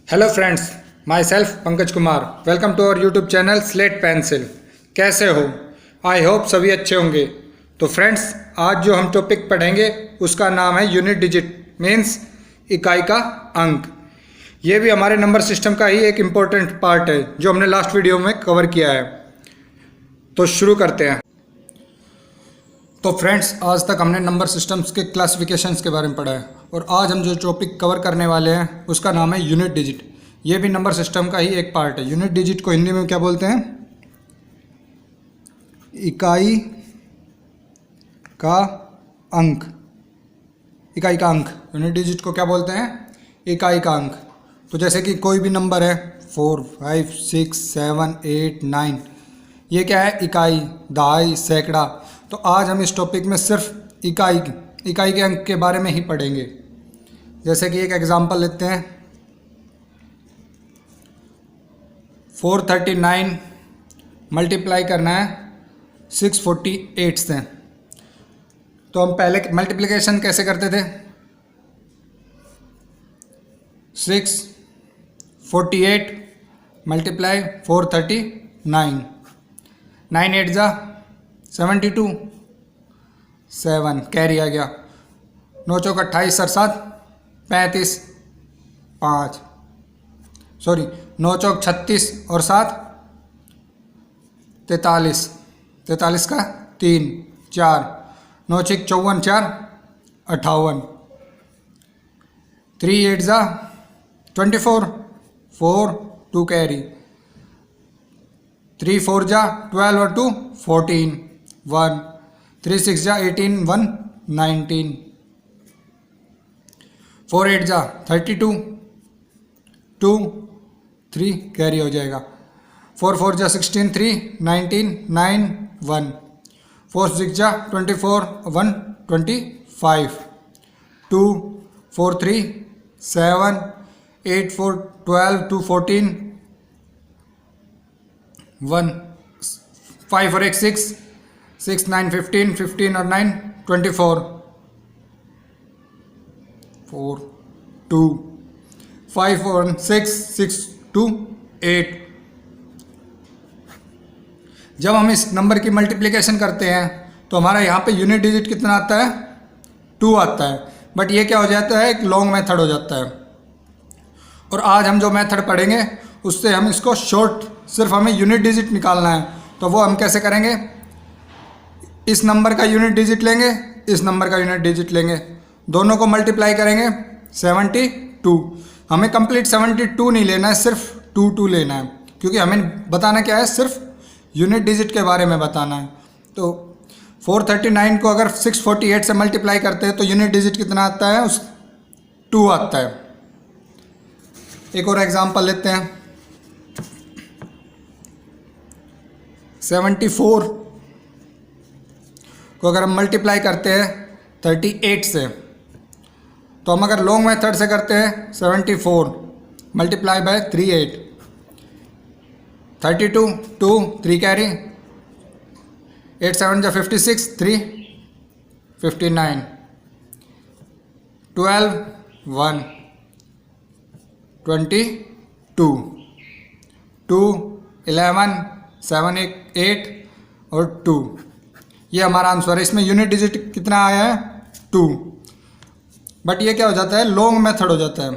Hello friends, myself Pankaj Kumar. Welcome to our YouTube channel slate pencil. कैसे हो? I hope सभी अच्छे होंगे। तो फ्रेंड्स, आज जो हम टॉपिक पढ़ेंगे उसका नाम है यूनिट डिजिट, मीन्स इकाई का अंक। ये भी हमारे नंबर सिस्टम का ही एक इम्पोर्टेंट पार्ट है जो हमने लास्ट वीडियो में कवर किया है। तो शुरू करते हैं। तो फ्रेंड्स, आज तक हमने नंबर सिस्टम्स के क्लासिफिकेशंस के बारे में पढ़ा है और आज हम जो टॉपिक कवर करने वाले हैं उसका नाम है यूनिट डिजिट। ये भी नंबर सिस्टम का ही एक पार्ट है। यूनिट डिजिट को हिंदी में क्या बोलते हैं? इकाई का अंक। इकाई का अंक, यूनिट डिजिट को क्या बोलते हैं? इकाई का अंक। तो जैसे कि कोई भी नंबर है 4, 5, 6, 7, 8, 9, ये क्या है? इकाई, दहाई, सैकड़ा। तो आज हम इस टॉपिक में सिर्फ इकाई के अंक के बारे में ही पढ़ेंगे। जैसे कि एक एग्जांपल लेते हैं, 439 मल्टीप्लाई करना है 648 से। तो हम पहले मल्टीप्लिकेशन कैसे करते थे? 648 मल्टीप्लाई 439, 9 8 जा 72, 7 कैरी आ गया, 9 चौक 28 और 7 35, 5 सॉरी 9 चौक 36 और 7 43, 43 का 3 4, 9 6 54 4 58, 3 8 जा 24, 4 2 कैरी, 3 4 जा 12 और 2 14, 1 3 6 जा 18, 1 19, 4 8 जा 32, 2 3 कैरी हो जाएगा, 4 4 जा 16, 3 19, 9 1, 4 6 जा 24, 1 25, 2 4 3 7, 8 4 12, 2 14, 1 5 और 1 6, 6 9 15, 15 और 9 24, 4 2 5 और 6 6 2 8। जब हम इस नंबर की मल्टीप्लिकेशन करते हैं तो हमारा यहाँ पे यूनिट डिजिट कितना आता है? 2 आता है। बट ये क्या हो जाता है? एक लॉन्ग मेथड हो जाता है। और आज हम जो मेथड पढ़ेंगे उससे हम इसको शॉर्ट, सिर्फ हमें यूनिट डिजिट निकालना है। तो वो हम कैसे करेंगे? इस नंबर का यूनिट डिजिट लेंगे, इस नंबर का यूनिट डिजिट लेंगे, दोनों को मल्टीप्लाई करेंगे 72। हमें कंप्लीट 72 नहीं लेना है, सिर्फ 2 लेना है, क्योंकि हमें बताना क्या है? सिर्फ यूनिट डिजिट के बारे में बताना है। तो 439 को अगर 648 से मल्टीप्लाई करते हैं तो यूनिट डिजिट कितना आता है? 2 आता है। एक और एग्जांपल लेते हैं, 74 को अगर हम मल्टीप्लाई करते हैं 38 से, तो हम अगर लॉन्ग मेथड से करते हैं 74 मल्टीप्लाई बाय 38, 32 2 3 कैरी, 8 7 जा 56, 3 59, 12 1 22, 2 11 7 8 और 2। ये हमारा आंसर है। इसमें यूनिट डिजिट कितना आया है? 2। बट ये क्या हो जाता है? लॉन्ग मेथड हो जाता है।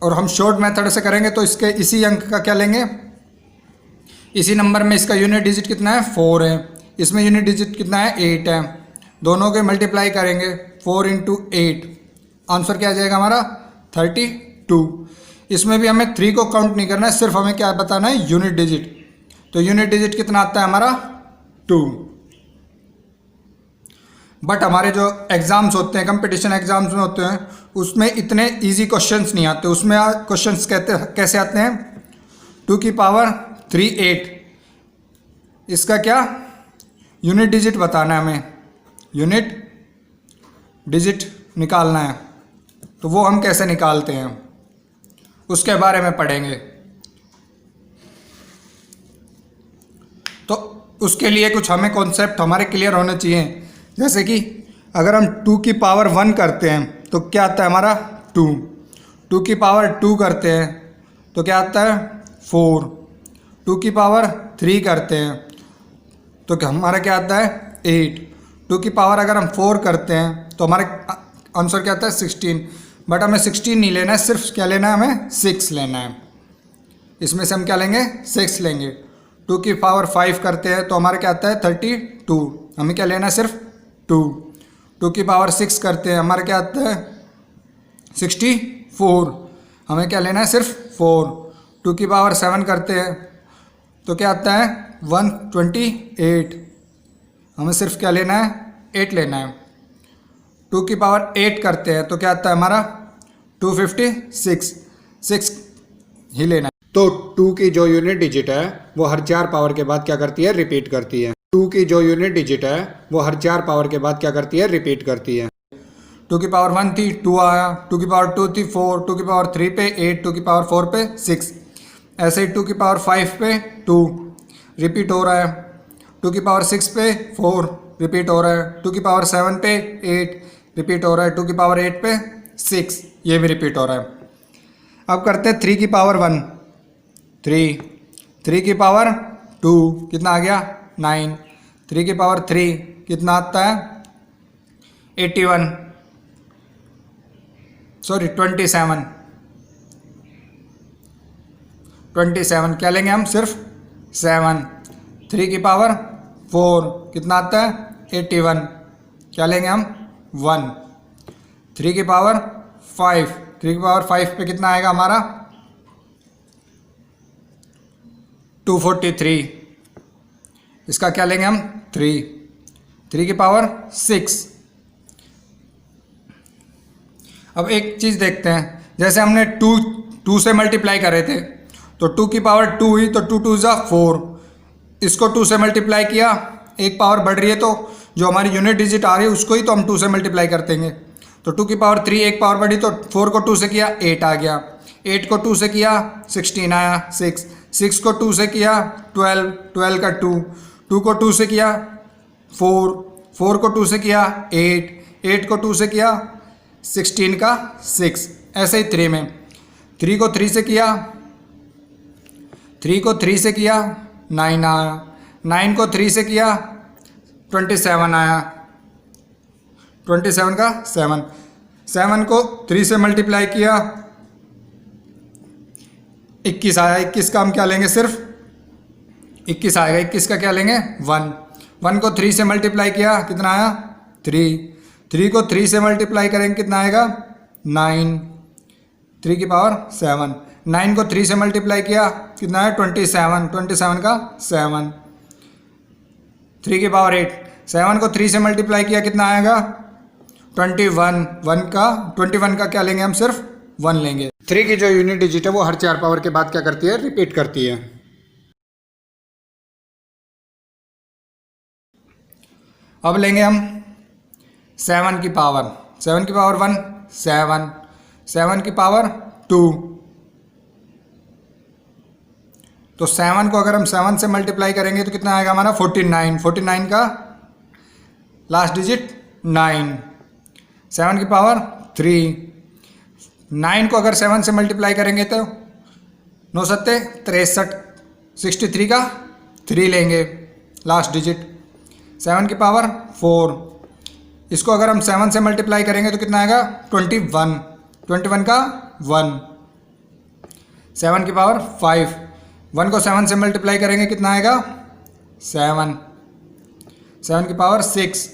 और हम शॉर्ट मेथड से करेंगे तो इसके इसी अंक का क्या लेंगे? इसी नंबर में इसका यूनिट डिजिट कितना है? 4 है। इसमें यूनिट डिजिट कितना है? 8 है। दोनों के मल्टीप्लाई करेंगे 4 × 8, आंसर क्या आ जाएगा हमारा? 32। इसमें भी हमें 3 को काउंट नहीं करना है, सिर्फ हमें क्या बताना है? Unit digit. तो यूनिट डिजिट कितना आता है हमारा? 2। बट हमारे जो एग्जाम्स होते हैं, कंपटीशन एग्जाम्स में होते हैं, उसमें इतने इजी क्वेश्चंस नहीं आते। उसमें क्वेश्चंस कैसे आते हैं? 2 की पावर 3 8। इसका क्या? यूनिट डिजिट बताना है हमें, यूनिट डिजिट निकालना है। तो वो हम कैसे निकालते हैं उसके बारे में पढ़ेंगे। तो उसके लिए कुछ हमें कॉन्सेप्ट हमारे क्लियर होने चाहिए। जैसे कि अगर हम 2 की पावर 1 करते हैं तो क्या आता है हमारा? 2। 2 की पावर 2 करते हैं तो क्या आता है 4। 2 की पावर 3 करते हैं तो क्या हमारा क्या आता है 8। 2 की पावर अगर हम 4 करते हैं तो हमारे आंसर क्या आता है 16। बट हमें 16 नहीं लेना है, सिर्फ क्या लेना है, हमें 6 लेना है। इसमें से हम क्या लेंगे 6 लेंगे। 2 की पावर 5 करते हैं तो हमारा क्या आता है 32। हमें क्या लेना है सिर्फ 2। 2 की पावर 6 करते हैं हमारा क्या आता है 64। हमें क्या लेना है सिर्फ 4। 2 की पावर 7 करते हैं तो क्या आता है 128। हमें सिर्फ क्या लेना है 8 लेना है। 2 की पावर 8 करते हैं तो क्या आता है हमारा 256। 6 ही लेना है। तो 2 की जो यूनिट डिजिट है वो हर 4 पावर के बाद क्या करती है, रिपीट करती है। 2 की जो यूनिट डिजिट है वो हर 4 पावर के बाद क्या करती है, रिपीट करती है। 2 की पावर 1 थी 2 आया, 2 की पावर 2 थी 4, 2 की पावर 3 पे 8, 2 की पावर 4 पे 6, ऐसे ही 2 की पावर 5 पे 2 रिपीट हो रहा है, 2 की पावर 6 पे 4 रिपीट हो रहा है, 2 की पावर 7 पे 8 रिपीट हो रहा है, 2 की पावर 8 पे 6 ये भी रिपीट हो रहा है। अब करते हैं 3 की पावर 1 3, 3 की पावर 2 कितना आ गया 9, 3 की पावर 3 कितना आता है 81 सॉरी 27 क्या लेंगे हम सिर्फ 7। 3 की पावर 4 कितना आता है 81 क्या लेंगे हम 1। 3 की पावर 5 3 की पावर 5 पे कितना आएगा हमारा 243 इसका क्या लेंगे हम 3। 3 की पावर 6। अब एक चीज़ देखते हैं, जैसे हमने 2 से मल्टीप्लाई कर रहे थे तो 2 की पावर 2 हुई तो 2 2 ज़ा 4, इसको 2 से मल्टीप्लाई किया, एक पावर बढ़ रही है तो जो हमारी यूनिट डिजिट आ रही है उसको ही तो हम 2 से मल्टीप्लाई करते हैं। तो 2 की पावर 3 एक पावर बढ़ी तो 4 को 2 से किया 8 आ गया, 8 को 2 से किया 16 आया, 6 को 2 से किया 12 का 2 को 2 से किया 4 को 2 से किया 8 को 2 से किया 16 का 6, ऐसे ही 3 में 3 को 3 से किया 9 आया, 9 को 3 से किया 27 आया, 27 का 7 को 3 से मल्टीप्लाई किया 21 आया, 21 का हम क्या लेंगे सिर्फ 21 आएगा, 21 का क्या लेंगे 1 को 3 से मल्टीप्लाई किया कितना आया 3 को 3 से मल्टीप्लाई करेंगे कितना आएगा 9, 3 की पावर 7, 9 को 3 से मल्टीप्लाई किया कितना है 27 का 7, 3 की पावर 8, 7 को 3 से मल्टीप्लाई किया कितना आएगा 21 का क्या लेंगे हम सिर्फ 1 लेंगे। 3 की जो यूनिट डिजिट है वो हर 4 पावर के बाद क्या करती है, रिपीट करती है। अब लेंगे हम 7 की पावर 1 7 की पावर 2, तो 7 को अगर हम 7 से मल्टीप्लाई करेंगे तो कितना आएगा हमारा 49 का लास्ट डिजिट 9, 7 की पावर 3, 9 को अगर 7 से मल्टीप्लाई करेंगे तो 9 सत्ते 63, 63 का 3 लेंगे लास्ट डिजिट, 7 की पावर 4, इसको अगर हम 7 से मल्टीप्लाई करेंगे तो कितना आएगा 21 का 1, 7 की पावर 5, 1 को 7 से मल्टीप्लाई करेंगे कितना आएगा 7 की पावर 6,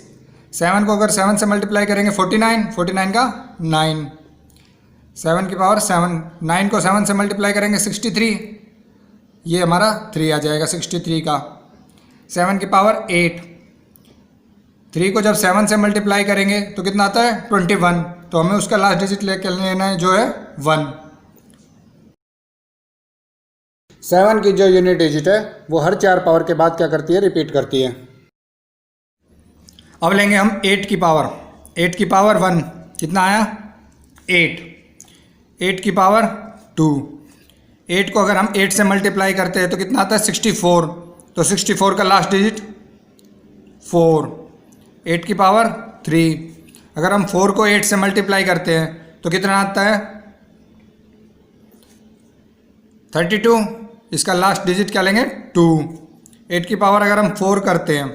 7 को अगर 7 से मल्टीप्लाई करेंगे 49 का 9, 7 की पावर 7, 9 को 7 से मल्टीप्लाई करेंगे 63, ये हमारा 3 आ जाएगा 63 का, 7 की पावर 8, 3 को जब 7 से मल्टीप्लाई करेंगे तो कितना आता है 21, तो हमें उसका लास्ट डिजिट लेकर लेना है जो है 1। 7 की जो यूनिट डिजिट है वो हर 4 पावर के बाद क्या करती है, रिपीट करती है। अब लेंगे हम 8 की पावर 1 कितना आया 8 की पावर 2, 8 को अगर हम 8 से मल्टीप्लाई करते हैं तो कितना आता है 64, तो 64 का लास्ट डिजिट 4, 8 की पावर 3, अगर हम 4 को 8 से मल्टीप्लाई करते हैं तो कितना आता है 32, इसका लास्ट डिजिट क्या लेंगे 2। 8 की पावर अगर हम 4 करते हैं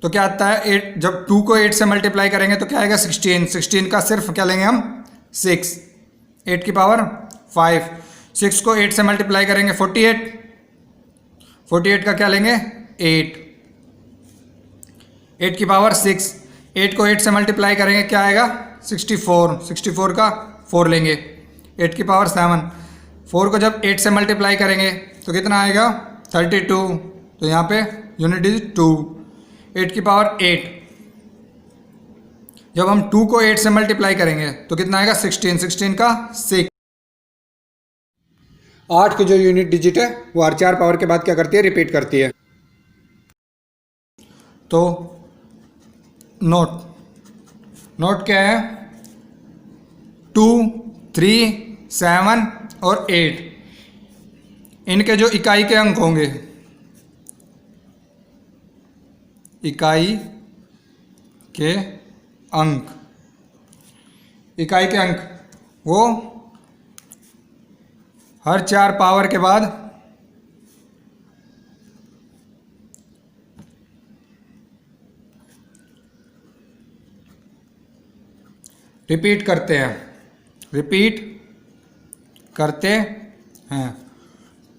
तो क्या आता है 8, जब 2 को 8 से मल्टीप्लाई करेंगे तो क्या आएगा 16। 16 का सिर्फ क्या लेंगे हम 6। 8 की पावर 5, 6 को 8 से मल्टीप्लाई करेंगे 48। 48 का क्या लेंगे 8। 8 की पावर 6, 8 को 8 से मल्टीप्लाई करेंगे क्या आएगा 64। 64 का 4 लेंगे। 8 की पावर 7, 4 को जब 8 से मल्टीप्लाई करेंगे तो कितना आएगा 32। तो यहाँ पे यूनिट डिजिट 2। 8 की पावर 8, जब हम 2 को 8 से मल्टीप्लाई करेंगे तो कितना आएगा 16। 16 का 6। 8 की जो यूनिट डिजिट है वो हर 4 पावर के बाद क्या करती है रिपीट करती है। तो नोट क्या है 2, 3, 7 और 8, इनके जो इकाई के अंक होंगे, इकाई के अंक वो हर 4 पावर के बाद रिपीट करते हैं।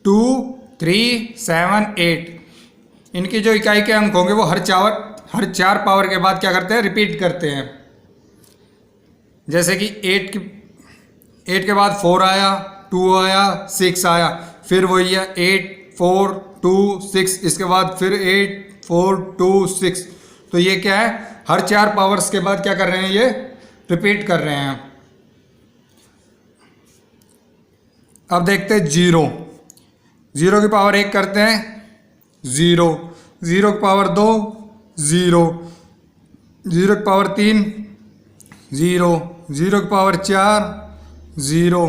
2, 3, 7, 8, इनकी जो इकाई के अंक होंगे वो हर 4 पावर के बाद क्या करते हैं रिपीट करते हैं। जैसे कि 8 के बाद 4 आया, 2 आया, 6 आया, फिर वही है 8, 4, 2, 6, इसके बाद फिर 8, 4, 2, 6। तो ये क्या है हर 4 पावर्स के बाद क्या कर रहे हैं ये रिपीट कर रहे हैं। अब देखते हैं 0 की पावर 1 करते हैं 0, 0 की पावर 2 0, 0 की पावर 3 0, 0 की पावर 4 0।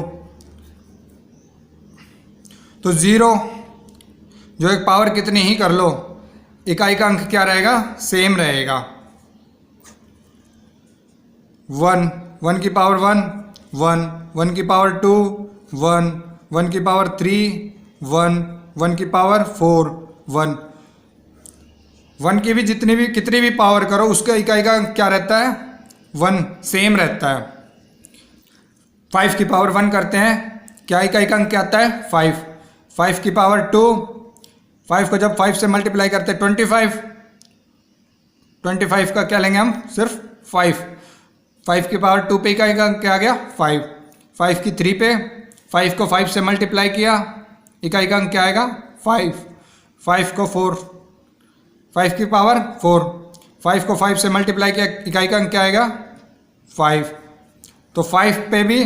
तो 0 जो एक पावर कितनी ही कर लो इकाई का अंक क्या रहेगा सेम रहेगा। 1 की पावर 1 1, 1 की पावर 2 1, 1 की पावर 3 1, 1 की पावर 4 1। 1 की भी कितनी भी पावर करो उसका इकाई का अंक क्या रहता है 1 सेम रहता है। 5 की पावर 1 करते हैं क्या इकाई का अंक क्या आता है 5। 5 की पावर 2, 5 को जब 5 से मल्टीप्लाई करते हैं 25। 25 का क्या लेंगे हम सिर्फ 5। 5 की पावर 2 पे इकाई का अंक क्या आ गया 5। 5 की 3 पे 5 को 5 से मल्टीप्लाई किया इकाई का अंक क्या आएगा 5। 5 को 4, 5 की पावर 4, 5 को 5 से मल्टीप्लाई किया इकाई का अंक क्या आएगा 5। तो 5 पे भी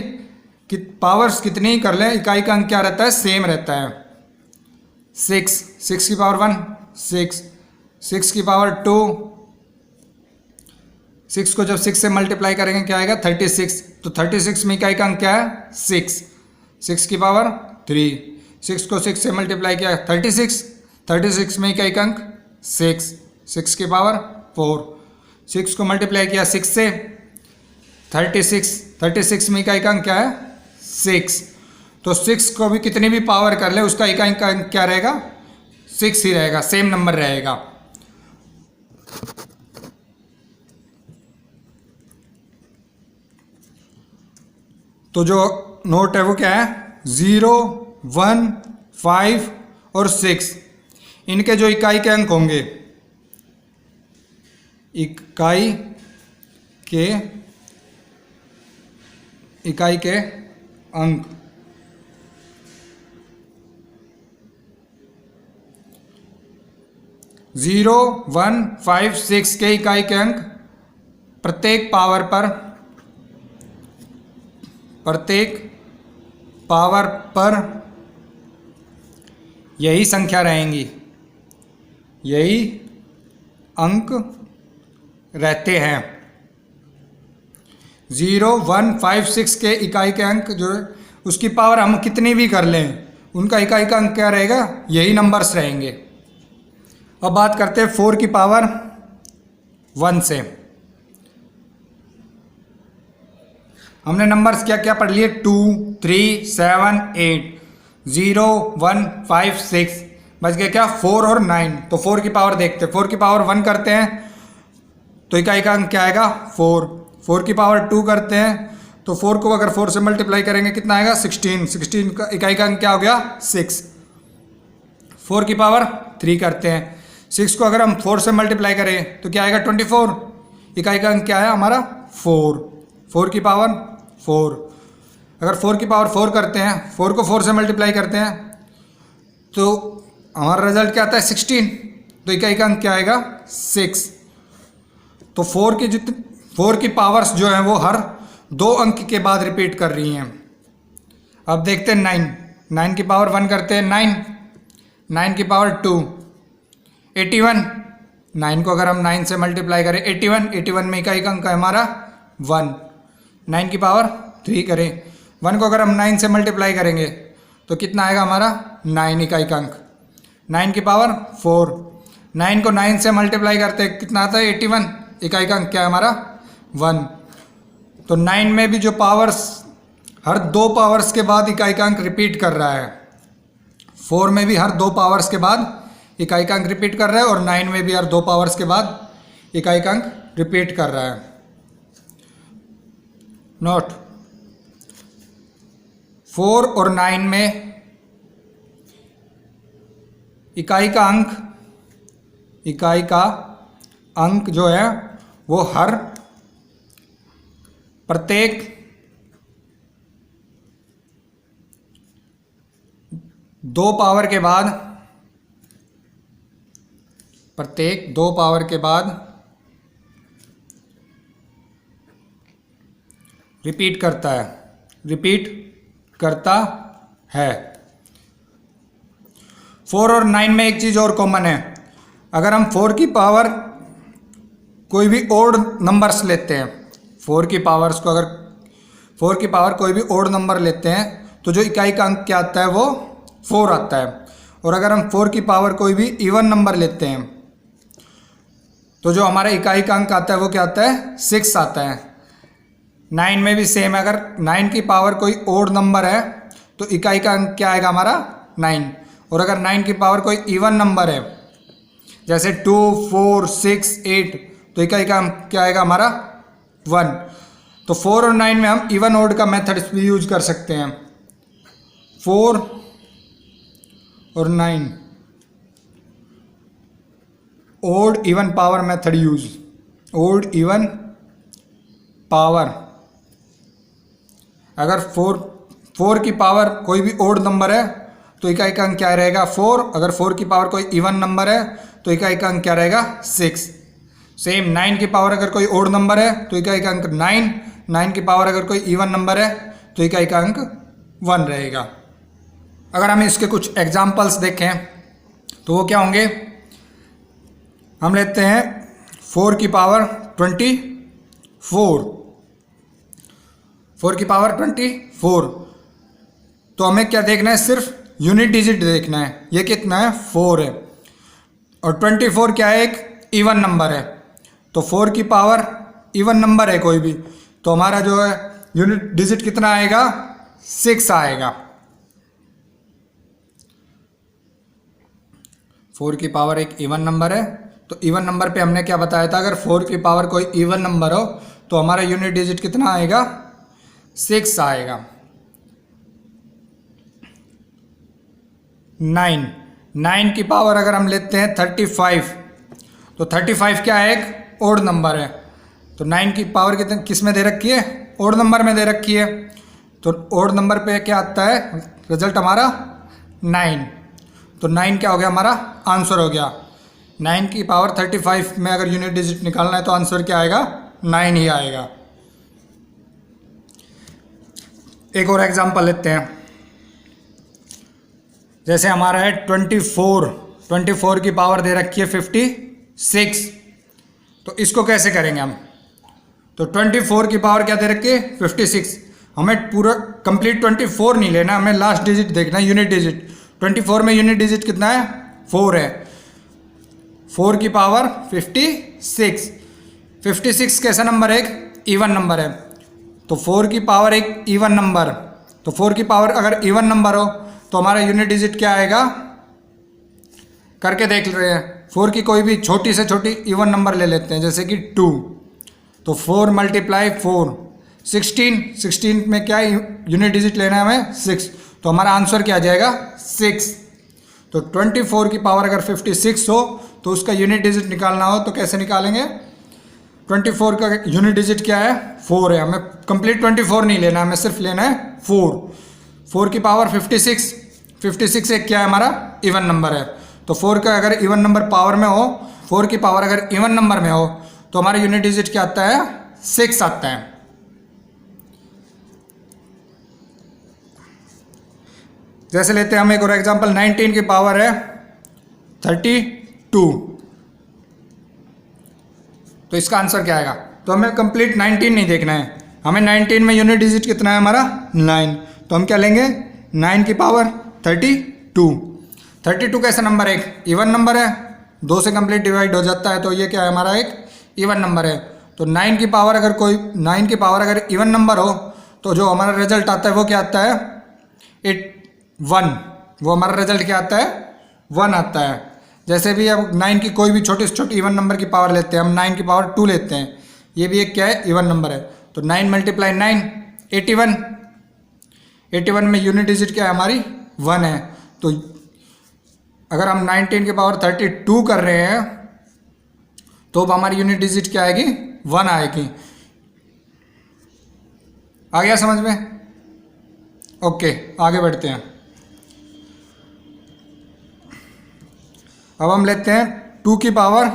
पावर्स कितनी ही कर लें इकाई का अंक क्या रहता है सेम रहता है। 6 की पावर 1 6, 6 की पावर 2, 6 को जब 6 से मल्टीप्लाई करेंगे क्या आएगा 36। तो 36 में इकाई का अंक क्या है 6। 6 की पावर 3, 6 को 6 से मल्टीप्लाई किया 36। 36 में इकाई का अंक 6, 6 की पावर 4, 6 को मल्टीप्लाई किया 6 से 36। 36 में इकाई का अंक क्या है 6। तो 6 को भी कितनी भी पावर कर ले उसका इकाई का अंक क्या रहेगा 6 ही रहेगा, सेम नंबर रहेगा। तो जो नोट है वो क्या है 0, 1, 5 और 6, इनके जो इकाई के अंक होंगे इकाई के अंक जीरो 1, 5, 6 के इकाई के अंक प्रत्येक पावर पर यही संख्या रहेंगी, यही अंक रहते हैं। 0, 1, 5, 6 के इकाई के अंक जो उसकी पावर हम कितनी भी कर लें उनका इकाई का अंक क्या रहेगा यही नंबर्स रहेंगे। अब बात करते हैं 4 की पावर 1 से। हमने नंबर्स क्या क्या पढ़ लिए 2, 3, 7, 8। 0 1 5 6 बच गया क्या 4 और 9। तो 4 की पावर देखते हैं, 4 की पावर 1 करते हैं तो इकाई का अंक क्या आएगा 4। 4 की पावर 2 करते हैं तो 4 को अगर 4 से मल्टीप्लाई करेंगे कितना आएगा 16। 16 का इकाई का अंक क्या हो गया 6। 4 की पावर 3 करते हैं, 6 को अगर हम 4 से मल्टीप्लाई करें तो क्या आएगा 24। इकाई का अंक क्या है हमारा 4। 4 की पावर 4, अगर 4 की पावर 4 करते हैं, 4 को 4 से मल्टीप्लाई करते हैं तो हमारा रिजल्ट क्या आता है 16। तो इकाई का अंक क्या आएगा 6। तो 4 की पावर्स जो है वो हर 2 अंक के बाद रिपीट कर रही हैं। अब देखते हैं 9। 9 की पावर 1 करते हैं 9। 9 की पावर 2 81। 9 को अगर हम 9 से मल्टीप्लाई करें 81, 81 में इकाई का अंक है हमारा 1। 9 की पावर 3 करें, 1 को अगर हम 9 से मल्टीप्लाई करेंगे तो कितना आएगा हमारा 9 इकाई का अंक। 9 की पावर 4, 9 को 9 से मल्टीप्लाई करते हैं कितना आता है 81, इकाई का अंक क्या है हमारा 1। तो 9 में भी जो पावर्स हर 2 पावर्स के बाद इकाई का अंक रिपीट कर रहा है, 4 में भी हर 2 पावर्स के बाद इकाई का अंक रिपीट कर रहा है और 9 में भी हर 2 पावर्स के बाद इकाई का अंक रिपीट कर रहा है। नोट 4 और 9 में इकाई का अंक जो है वो हर प्रत्येक 2 पावर के बाद रिपीट करता है। 4 और 9 में एक चीज़ और कॉमन है, अगर हम 4 की पावर कोई भी ओड नंबर्स लेते हैं, 4 की पावर कोई भी ओड नंबर लेते हैं तो जो इकाई का अंक क्या आता है वो 4 आता है। और अगर हम 4 की पावर कोई भी इवन नंबर लेते हैं तो जो हमारा इकाई का अंक आता है वो क्या आता है 6 आता है। 9 में भी सेम है, अगर 9 की पावर कोई ओड नंबर है तो इकाई का अंक क्या आएगा हमारा 9। और अगर 9 की पावर कोई इवन नंबर है जैसे 2 4 6 8 तो इकाई का अंक क्या आएगा हमारा 1। तो 4 और 9 में हम इवन ओड का मेथड भी यूज कर सकते हैं। 4 और 9 odd even power method use. Odd even power, अगर 4 की पावर कोई भी ओड नंबर है तो इकाई का अंक क्या रहेगा 4। अगर 4 की पावर कोई इवन नंबर है तो इकाई का अंक क्या रहेगा 6। सेम 9 की पावर अगर कोई ओड नंबर है तो इकाई का अंक 9। 9 की पावर अगर कोई इवन नंबर है तो इकाई का अंक 1 रहेगा। अगर हम इसके कुछ एग्जाम्पल्स देखें तो वो क्या होंगे, हम लेते हैं 4 की पावर 24। 4 की पावर 24 तो हमें क्या देखना है, सिर्फ यूनिट डिजिट देखना है। ये कितना है 4 है और 24 क्या है एक इवन नंबर है। तो 4 की पावर इवन नंबर है कोई भी तो हमारा जो है यूनिट डिजिट कितना आएगा 6 आएगा। 4 की पावर एक इवन नंबर है तो इवन नंबर पे हमने क्या बताया था, अगर 4 की पावर कोई इवन नंबर हो तो हमारा यूनिट डिजिट कितना आएगा 6 आएगा। 9 की पावर अगर हम लेते हैं 35 तो 35 क्या है एक ओड नंबर है। तो 9 की पावर कितने किस में दे रखी है, ओड नंबर में दे रखी है। तो ओड नंबर पे क्या आता है रिजल्ट हमारा 9। तो 9 क्या हो गया हमारा आंसर हो गया। 9 की पावर 35 में अगर यूनिट डिजिट निकालना है तो आंसर क्या आएगा 9 ही आएगा। एक और एग्जांपल लेते हैं, जैसे हमारा है 24 की पावर दे रखी है 56। तो इसको कैसे करेंगे हम, तो 24 की पावर क्या दे रखी है 56। हमें पूरा कंप्लीट 24 नहीं लेना, हमें लास्ट डिजिट देखना है यूनिट डिजिट। 24 में यूनिट डिजिट कितना है 4 है। 4 की पावर 56। 56 कैसा नंबर है एक इवन नंबर है। तो 4 की पावर एक इवन नंबर, तो 4 की पावर अगर इवन नंबर हो तो हमारा यूनिट डिजिट क्या आएगा, करके देख रहे हैं। 4 की कोई भी छोटी से छोटी इवन नंबर ले लेते हैं, जैसे कि 2, तो 4 मल्टीप्लाई 4 16 में क्या यूनिट डिजिट लेना है हमें, 6, तो हमारा आंसर क्या आ जाएगा 6। तो 24 की पावर अगर 56 हो तो उसका यूनिट डिजिट निकालना हो तो कैसे निकालेंगे, 24 का यूनिट डिजिट क्या है 4 है, हमें कंप्लीट 24 नहीं लेना, हमें सिर्फ लेना है 4 की पावर 56 एक क्या है हमारा इवन नंबर है, तो 4 का अगर इवन नंबर पावर में हो, 4 की पावर अगर इवन नंबर में हो तो हमारा यूनिट डिजिट क्या आता है 6 आता है। जैसे लेते हैं हम एक और एग्जांपल, 19 की पावर है 32, तो इसका आंसर क्या आएगा, तो हमें कंप्लीट 19 नहीं देखना है, हमें 19 में यूनिट डिजिट कितना है हमारा 9, तो हम क्या लेंगे 9 की पावर 32 कैसा नंबर है, एक इवन नंबर है, 2 से कंप्लीट डिवाइड हो जाता है, तो ये क्या है हमारा एक इवन नंबर है। तो 9 की पावर अगर इवन नंबर हो तो जो हमारा रिजल्ट आता है वो क्या आता है 1, वो हमारा रिजल्ट क्या आता है 1 आता है। जैसे भी अब 9 की कोई भी छोटी से छोटी इवन नंबर की पावर लेते हैं, हम 9 की पावर 2 लेते हैं, ये भी एक क्या है इवन नंबर है, तो 9 मल्टीप्लाई 9 81 में यूनिट डिजिट क्या है हमारी 1 है, तो अगर हम 19 की पावर 32 कर रहे हैं तो अब हमारी यूनिट डिजिट क्या आएगी 1 आएगी। आ गया समझ में, ओके आगे बढ़ते हैं। अब हम लेते हैं 2 की पावर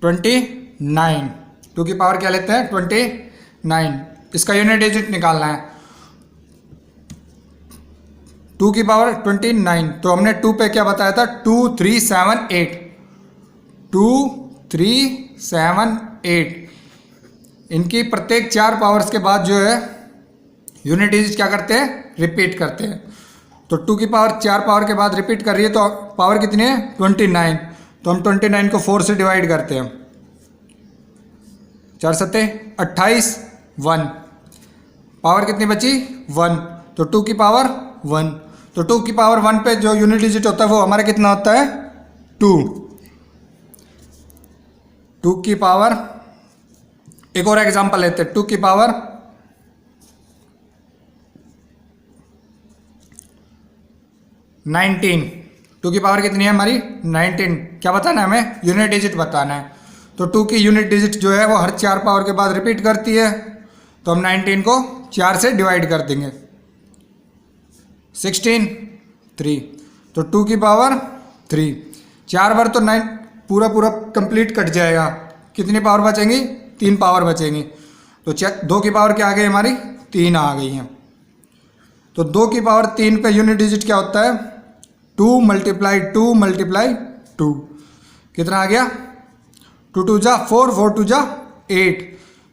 29, 2 की पावर क्या लेते हैं 29, इसका यूनिट डिजिट निकालना है। 2 की पावर 29, तो हमने 2 पे क्या बताया था 2 3 7 8, इनकी प्रत्येक 4 पावर्स के बाद जो है यूनिट डिजिट क्या करते हैं रिपीट करते हैं। तो 2 की पावर 4 पावर के बाद रिपीट कर रही है, तो पावर कितनी है 29, तो हम 29 को 4 से डिवाइड करते हैं, 4 सत्ते 28, 1 पावर कितनी बची 1, तो 2 की पावर 1, तो 2 की पावर 1 पे जो यूनिट डिजिट होता है वो हमारा कितना होता है 2 की पावर, एक और एग्जांपल लेते हैं 2 की पावर 19, 2 की पावर कितनी है हमारी 19, क्या बताना है हमें यूनिट डिजिट बताना है। तो 2 की यूनिट डिजिट जो है वो हर 4 पावर के बाद रिपीट करती है, तो हम 19 को 4 से डिवाइड कर देंगे, 16 3, तो 2 की पावर 3, 4 बार तो 9 पूरा कंप्लीट कट जाएगा, कितनी पावर बचेंगी 3 पावर बचेंगी, तो 2 की पावर क्या आ गई हमारी 3 आ गई है। तो 2 की पावर 3 पे यूनिट डिजिट क्या होता है 2 मल्टीप्लाई 2, कितना आ गया 2 2 जा 4, 4 2 जा 8,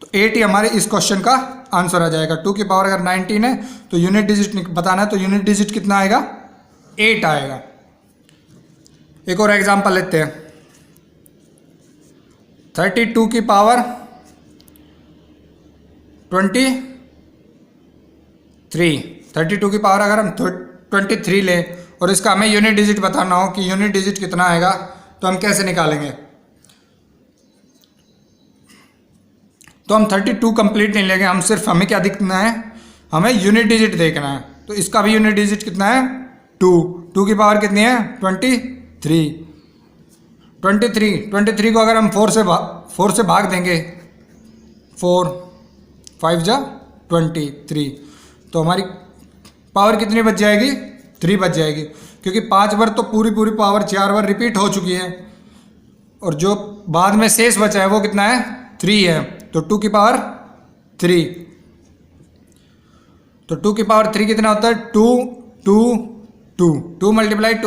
तो 8 ही हमारे इस क्वेश्चन का आंसर आ जाएगा। 2 की पावर अगर 19 है तो यूनिट डिजिट बताना है, तो यूनिट डिजिट कितना आएगा 8 आएगा। एक और एग्जांपल लेते हैं 32 की पावर 23, 32 की पावर अगर हम 23 लें और इसका हमें यूनिट डिजिट बताना हो कि यूनिट डिजिट कितना आएगा, तो हम कैसे निकालेंगे, तो हम 32 कंप्लीट नहीं लेंगे, हम सिर्फ हमें क्या दिखना है हमें यूनिट डिजिट देखना है, तो इसका भी यूनिट डिजिट कितना है 2 की पावर कितनी है 23 को अगर हम 4 से भाग देंगे, 4 5 जा 23, तो हमारी पावर कितनी बच जाएगी 3 बच जाएगी, क्योंकि 5 बार तो पूरी पावर 4 बार रिपीट हो चुकी है और जो बाद में शेष बचा है वो कितना है 3 है, तो 2 की पावर 3, तो 2 की पावर 3 कितना होता है 2 मल्टीप्लाई 2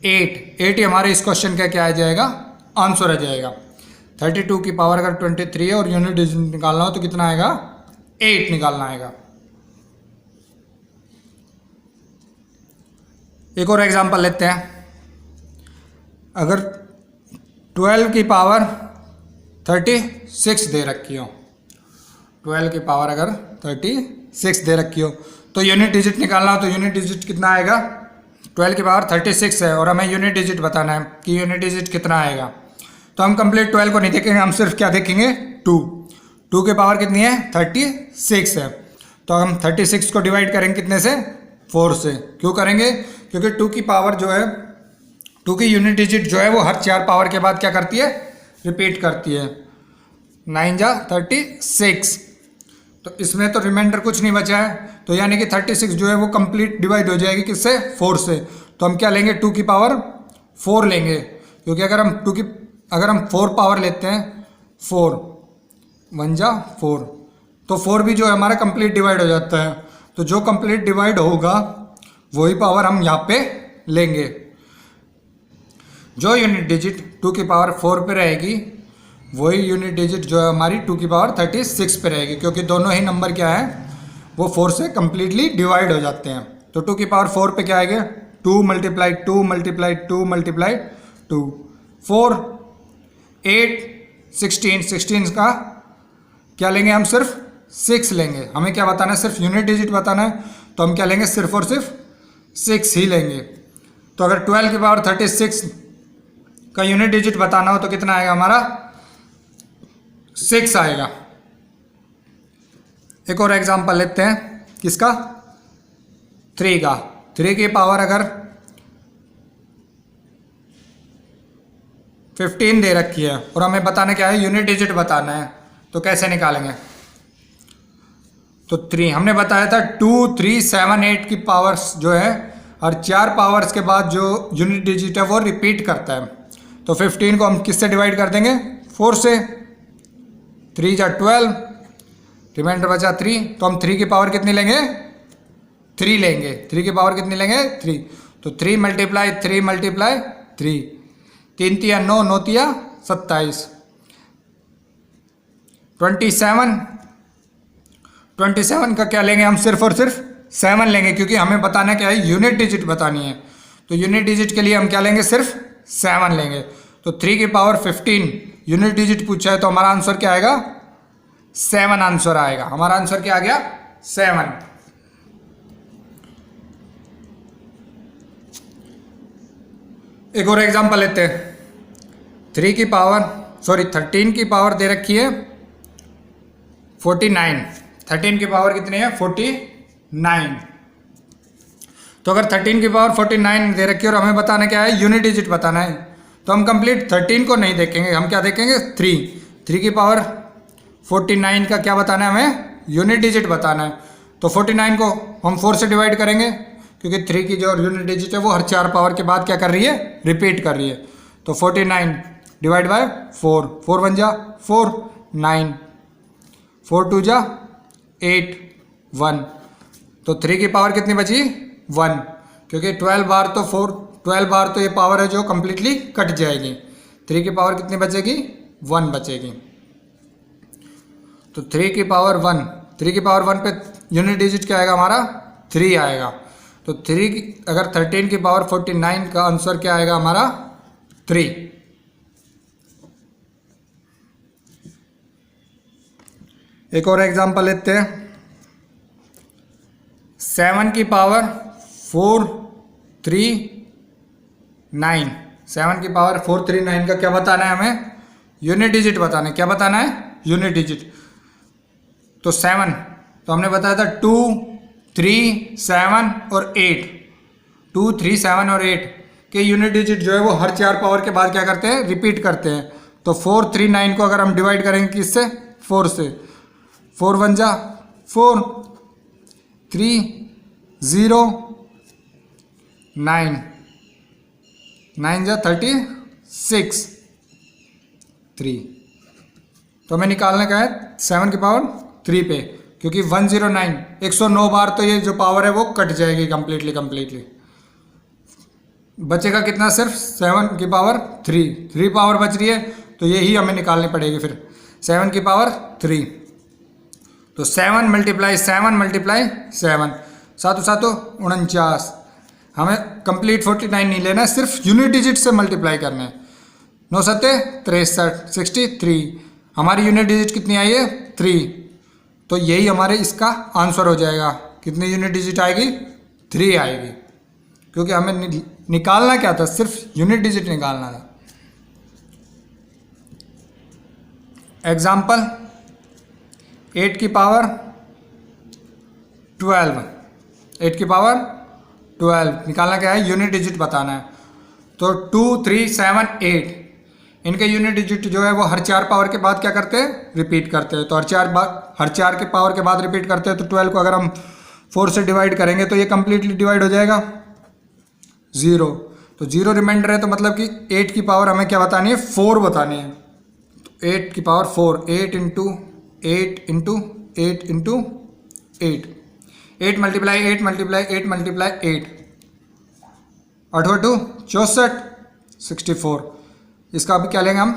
8 ही हमारे इस क्वेश्चन का क्या आ जाएगा आंसर आ जाएगा। 32 की पावर अगर 23 है और यूनिट डिजिट निकालना हो तो कितना आएगा 8 निकालना आएगा। एक और एग्जांपल लेते हैं, अगर 12 की पावर 36 दे रखी हो, 12 की पावर अगर 6 दे रखी हो, तो यूनिट डिजिट निकालना हो तो यूनिट डिजिट कितना आएगा, 12 की पावर 36 है और हमें यूनिट डिजिट बताना है कि यूनिट डिजिट कितना आएगा। तो हम कंप्लीट 12 को नहीं देखेंगे, हम सिर्फ क्या देखेंगे, 2 की पावर कितनी है, 36 है। तो हम 36 को डिवाइड करेंगे कितने से, 4 से। क्यों करेंगे, क्योंकि 2 की पावर जो है, 2 की यूनिट डिजिट जो है वो हर 4 पावर के बाद क्या करती है, रिपीट करती है। 9 जा 36, तो इसमें तो रिमाइंडर कुछ नहीं बचा है, तो यानी कि 36 जो है वो कंप्लीट डिवाइड हो जाएगी किससे, 4 से। तो हम क्या लेंगे, 2 की पावर 4 लेंगे, क्योंकि अगर हम 4 पावर लेते हैं, 4 1 जा 4, तो 4 भी जो है हमारा कंप्लीट डिवाइड हो जाता है। तो जो कंप्लीट डिवाइड होगा वही पावर हम यहाँ पे लेंगे। जो यूनिट डिजिट 2 की पावर 4 पे रहेगी वही यूनिट डिजिट जो है हमारी 2 की पावर 36 पे रहेगी, क्योंकि दोनों ही नंबर क्या है, वो 4 से कम्प्लीटली डिवाइड हो जाते हैं। तो 2 की पावर 4 पे क्या आएगा, 2 मल्टीप्लाई 2 मल्टीप्लाई 2 मल्टीप्लाई 2, 4 8 16 का क्या लेंगे हम, सिर्फ 6 लेंगे। हमें क्या बताना है, सिर्फ यूनिट डिजिट बताना है, तो हम क्या लेंगे, सिर्फ और सिर्फ 6 ही लेंगे। तो अगर 12 की पावर 36 का यूनिट डिजिट बताना हो तो कितना आएगा हमारा, 6 आएगा। एक और एग्जांपल लेते हैं, किसका, 3 का। 3 की पावर अगर 15 दे रखी है और हमें बताना क्या है, यूनिट डिजिट बताना है, तो कैसे निकालेंगे। तो 3 हमने बताया था 2 3 7 8 की पावर्स जो है और 4 पावर्स के बाद जो यूनिट डिजिट है वो रिपीट करता है। तो 15 को हम किससे डिवाइड कर देंगे, 4 से। 3 जा 12, रिमाइंडर बचा 3, तो हम 3 की पावर कितनी लेंगे, 3 लेंगे। 3 की पावर कितनी लेंगे, 3। तो 3 मल्टीप्लाई 3 मल्टीप्लाई 3, 3 तिया 9, 9 तिया 27, 27 का क्या लेंगे हम, सिर्फ और सिर्फ 7 लेंगे, क्योंकि हमें बताना क्या है, यूनिट डिजिट बतानी है। तो यूनिट डिजिट के लिए हम क्या लेंगे, सिर्फ 7 लेंगे। तो 3 की पावर 15 यूनिट डिजिट पूछा है, तो हमारा आंसर क्या आएगा, 7 आंसर आएगा। हमारा आंसर क्या आ गया, 7। एक और एग्जांपल लेते हैं, 13 की पावर दे रखी है 49। 13 की पावर कितनी है, 49। तो अगर 13 की पावर 49 दे रखी है और हमें बताना क्या है, यूनिट डिजिट बताना है, तो हम कंप्लीट 13 को नहीं देखेंगे, हम क्या देखेंगे, 3 की पावर 49 का क्या बताना है, हमें यूनिट डिजिट बताना है। तो 49 को हम 4 से डिवाइड करेंगे, क्योंकि 3 की जो यूनिट डिजिट है वो हर 4 पावर के बाद क्या कर रही है, रिपीट कर रही है। तो 49 डिवाइड बाय 4, 4 1 जा 4, 9, 4 2 जा 8, 1। तो 3 की पावर कितनी बची, 1, क्योंकि 12 बार तो ये पावर है जो कम्प्लीटली कट जाएगी। 3 की पावर कितनी बचेगी, 1 बचेगी। तो 3 की पावर 1 पे यूनिट डिजिट क्या आएगा हमारा, 3 आएगा। तो 3 की अगर 13 की पावर 49 का आंसर क्या आएगा हमारा, 3। एक और एग्जांपल लेते हैं, 7 की पावर 4 3 9। 7 की पावर 4 3 9 का क्या बताना है हमें, यूनिट डिजिट बताना है। क्या बताना है, यूनिट डिजिट। तो 7 तो हमने बताया था 2 3 7 और 8। 2 3 7 और 8 के यूनिट डिजिट जो है वो हर 4 पावर के बाद क्या करते हैं, रिपीट करते हैं। तो 4 3 9 को अगर हम डिवाइड करेंगे किससे, 4 से, 4 1 जा 4, 3 0 9, 9 जा 36, 3। तो हमें निकालने का है 7 की पावर 3 पे, क्योंकि 109 109 बार तो ये जो पावर है वो कट जाएगी कम्प्लीटली। बचेगा कितना, सिर्फ 7 की पावर 3 पावर बच रही है, तो यही हमें निकालनी पड़ेगी फिर 7 की पावर 3। तो 7 मल्टीप्लाई 7 सातों 49। हमें कंप्लीट 49 नहीं लेना है, सिर्फ यूनिट डिजिट से मल्टीप्लाई करना है। 9 7 63 63। हमारी यूनिट डिजिट कितनी आई है, 3। तो यही हमारे इसका आंसर हो जाएगा। कितनी यूनिट डिजिट आएगी? 3 आएगी, क्योंकि हमें निकालना क्या था? सिर्फ यूनिट डिजिट निकालना था। एग्जाम्पल 8 की पावर 12, 8 की पावर 12 निकालना क्या है? यूनिट डिजिट बताना है। तो 2, 3, 7, 8 इनके यूनिट डिजिट जो है वो हर 4 पावर के बाद क्या करते हैं? रिपीट करते हैं। तो हर चार के पावर के बाद रिपीट करते हैं। तो 12 को अगर हम 4 से डिवाइड करेंगे तो ये कंप्लीटली डिवाइड हो जाएगा 0। तो 0 रिमाइंडर है, तो मतलब कि 8 की पावर हमें क्या बतानी है? 4 बतानी है। तो 8 की power 4, 8 into 8 into 8 into 8, 8 multiply 8 multiply 8 multiply 8, 8 2 64, 64। इसका भी क्या लेंगे हम?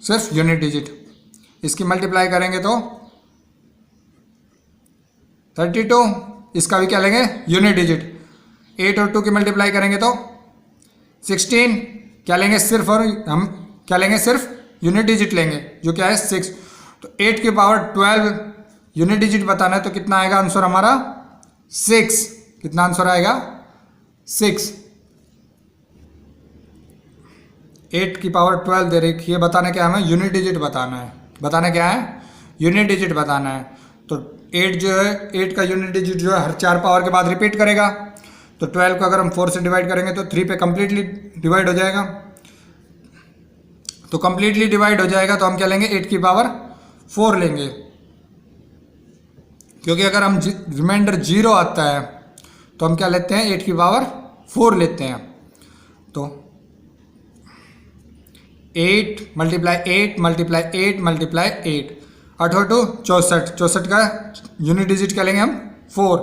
सिर्फ यूनिट डिजिट। इसकी मल्टीप्लाई करेंगे तो 32, इसका भी क्या लेंगे? Unit digit. 8 और 2 की मल्टीप्लाई करेंगे तो 16, क्या लेंगे? सिर्फ, और हम क्या लेंगे? सिर्फ यूनिट डिजिट लेंगे, जो क्या है 6। तो 8 की पावर 12 यूनिट डिजिट बताना है, तो कितना आएगा आंसर हमारा? 6। कितना आंसर आएगा? 6। 8 की पावर 12 दे रही है, बताना क्या है? हमें यूनिट डिजिट बताना है। बताना क्या है? यूनिट डिजिट बताना है। तो 8 जो है, 8 का यूनिट डिजिट जो है हर 4 पावर के बाद रिपीट करेगा। तो 12 को अगर हम 4 से डिवाइड करेंगे तो 3 पे कंप्लीटली डिवाइड हो जाएगा। तो कंप्लीटली डिवाइड हो जाएगा तो हम क्या लेंगे? 8 की पावर 4 लेंगे, क्योंकि अगर हम रिमाइंडर 0 आता है तो हम क्या लेते हैं? 8 की पावर 4 लेते हैं। तो 8 मल्टीप्लाई 8 मल्टीप्लाई 8 मल्टीप्लाई 8, 8 2 64, 64 का यूनिट डिजिट क्या लेंगे हम? 4।